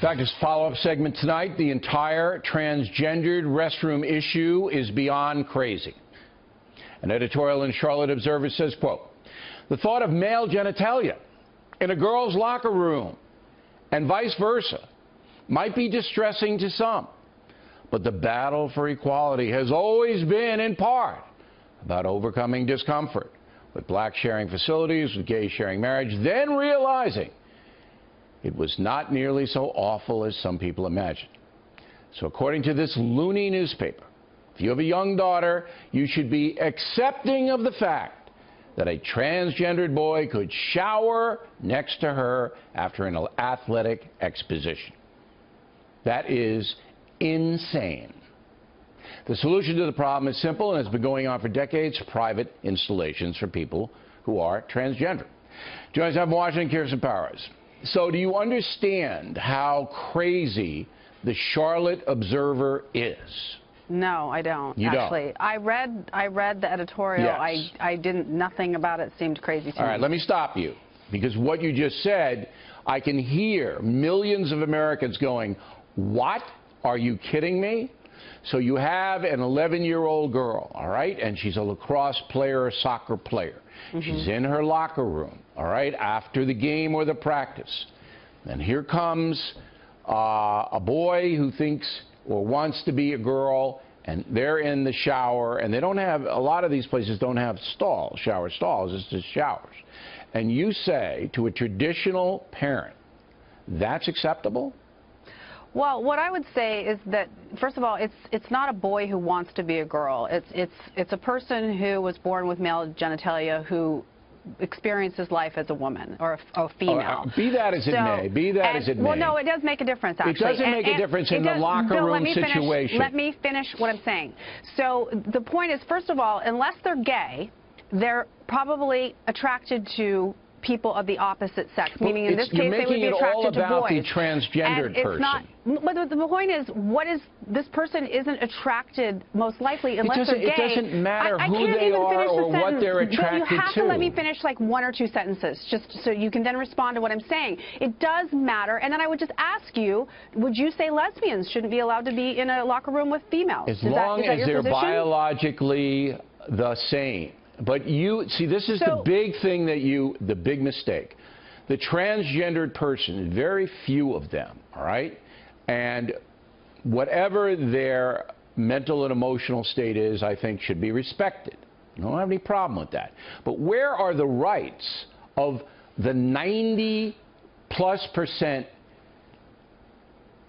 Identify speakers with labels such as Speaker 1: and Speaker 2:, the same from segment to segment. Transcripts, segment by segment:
Speaker 1: Back to this follow-up segment tonight. The entire transgendered restroom issue is beyond crazy. An editorial in Charlotte Observer says, quote, "The thought of male genitalia in a girl's locker room and vice versa might be distressing to some, but the battle for equality has always been, in part, about overcoming discomfort with blacks sharing facilities, with gays sharing marriage, then realizing it was not nearly so awful as some people imagined." So according to this loony newspaper, if you have a young daughter, you should be accepting of the fact that a transgendered boy could shower next to her after an athletic exposition. That is insane. The solution to the problem is simple and has been going on for decades: private installations for people who are transgender. Joins us from Washington, Kirsten Powers. So do you understand how crazy the Charlotte Observer is?
Speaker 2: No, I don't.
Speaker 1: You
Speaker 2: actually.
Speaker 1: Don't?
Speaker 2: I read the editorial.
Speaker 1: Yes.
Speaker 2: I didn't. Nothing about it seemed crazy to me.
Speaker 1: All right, let me stop you, because what you just said, I can hear millions of Americans going, "What? Are you kidding me?" So you have an 11-year-old girl, all right, and she's a lacrosse player or soccer player. She's in her locker room, all right, after the game or the practice. And here comes a boy who thinks or wants to be a girl, and they're in the shower, and they don't have, a lot of these places don't have stalls, shower stalls, it's just showers. And you say to a traditional parent, that's acceptable?
Speaker 2: Well, what I would say is that, first of all, it's not a boy who wants to be a girl. It's a person who was born with male genitalia who experiences life as a woman or a female.
Speaker 1: Be that as it may. Be that as it may.
Speaker 2: Well, no, it does make a difference, actually.
Speaker 1: It doesn't make a difference in the locker room situation.
Speaker 2: Let me finish what I'm saying. So the point is, first of all, unless they're gay, they're probably attracted to people of the opposite sex, meaning in this case they would be attracted to boys.
Speaker 1: You're making it all about the transgendered person.
Speaker 2: Not, but the point is, this person isn't attracted most likely unless they're gay.
Speaker 1: It doesn't matter who they are or what they're attracted to.
Speaker 2: You have to let me finish like one or two sentences, just so you can then respond to what I'm saying. It does matter, and then I would just ask you, would you say lesbians shouldn't be allowed to be in a locker room with females?
Speaker 1: As long as they're biologically the same. But you see, this is the big thing that the big mistake. The transgendered person, very few of them, all right? And whatever their mental and emotional state is, I think should be respected. I don't have any problem with that. But where are the rights of the 90+%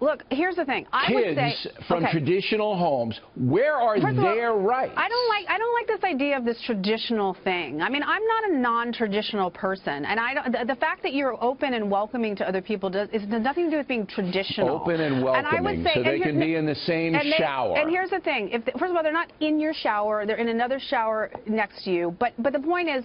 Speaker 2: Look, here's the thing. I would say,
Speaker 1: from traditional homes, where are their rights?
Speaker 2: I don't like this idea of this traditional thing. I mean, I'm not a non-traditional person, and the fact that you're open and welcoming to other people does nothing to do with being traditional.
Speaker 1: Open and welcoming, and I would say, so they can be in the same shower.
Speaker 2: And here's the thing: first of all, they're not in your shower; they're in another shower next to you. But the point is,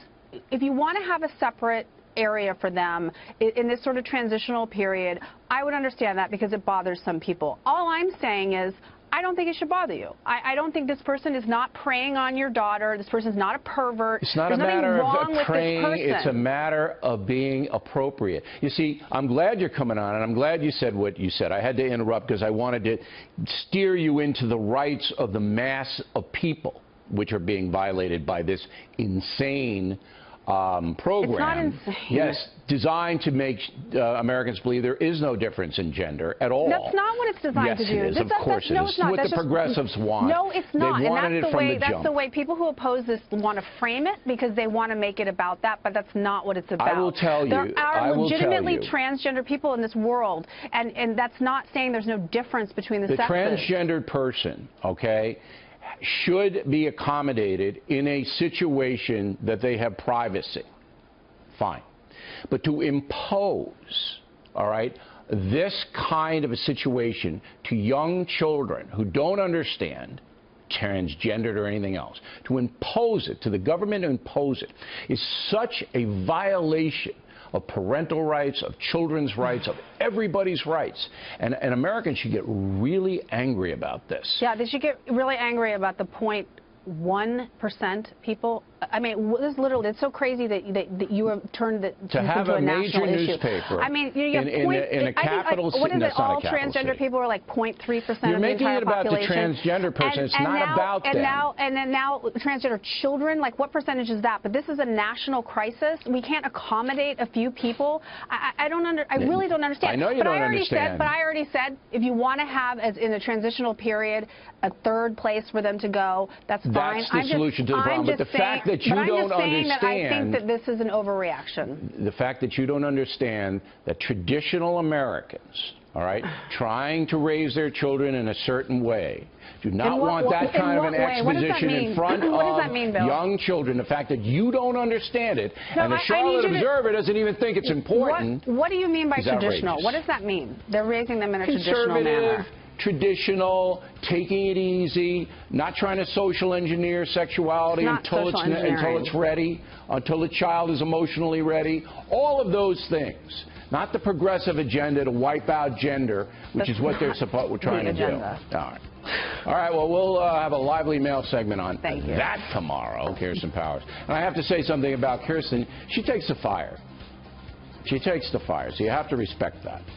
Speaker 2: if you want to have a separate area for them in this sort of transitional period, I would understand that because it bothers some people. All I'm saying is, I don't think it should bother you. I don't think this person is not preying on your daughter. This person's not a pervert.
Speaker 1: It's not a matter of preying. It's a matter of being appropriate. You see, I'm glad you're coming on, and I'm glad you said what you said. I had to interrupt because I wanted to steer you into the rights of the mass of people which are being violated by this insane program.
Speaker 2: It's not insane.
Speaker 1: Yes, designed to make Americans believe there is no difference in gender at all.
Speaker 2: That's not what it's designed to do.
Speaker 1: Yes, it is. Of course it is.
Speaker 2: No, it's not.
Speaker 1: What the progressives want.
Speaker 2: No, it's not.
Speaker 1: They wanted it from the jump.
Speaker 2: That's the way people who oppose this want to frame it, because they want to make it about that, but that's not what it's about.
Speaker 1: I will tell you.
Speaker 2: There are legitimately transgender people in this world, and that's not saying there's no difference between the sexes.
Speaker 1: The transgendered person, okay, should be accommodated in a situation that they have privacy. Fine. But to impose, all right, this kind of a situation to young children who don't understand transgendered or anything else, to impose it, to the government to impose it, is such a violation of parental rights, of children's rights, of everybody's rights. And Americans should get really angry about this.
Speaker 2: Yeah, they should get really angry about the 0.1% people I mean, this is literally, it's so crazy that you have turned it
Speaker 1: to have
Speaker 2: into
Speaker 1: a major
Speaker 2: national
Speaker 1: newspaper.
Speaker 2: I mean, you have
Speaker 1: in a capital city.
Speaker 2: What is it? All
Speaker 1: transgender
Speaker 2: transgender people are like 0.3% of the entire population.
Speaker 1: You're making it about the transgender person. It's not about them.
Speaker 2: And now transgender children, like what percentage is that? But this is a national crisis. We can't accommodate a few people. I really don't understand.
Speaker 1: I know you don't understand.
Speaker 2: But I already said, if you want to have, as in a transitional period, a third place for them to go, that's fine.
Speaker 1: That's the solution to the problem. But the fact that you don't understand,
Speaker 2: I think that this is an overreaction.
Speaker 1: The fact that you don't understand that traditional Americans, all right, trying to raise their children in a certain way, do not want that kind of an exposition in front of young children. The fact that you don't understand it, and the Charlotte Observer doesn't even think it's important.
Speaker 2: What do you mean by traditional?
Speaker 1: Outrageous.
Speaker 2: What does that mean? They're raising them in a traditional manner.
Speaker 1: Traditional, taking it easy, not trying to social engineer sexuality until it's ready, until the child is emotionally ready. All of those things. Not the progressive agenda to wipe out gender, which is what we're trying to do. All right, well, we'll have a lively mail segment on that tomorrow, Kirsten Powers. And I have to say something about Kirsten. She takes the fire. She takes the fire, so you have to respect that.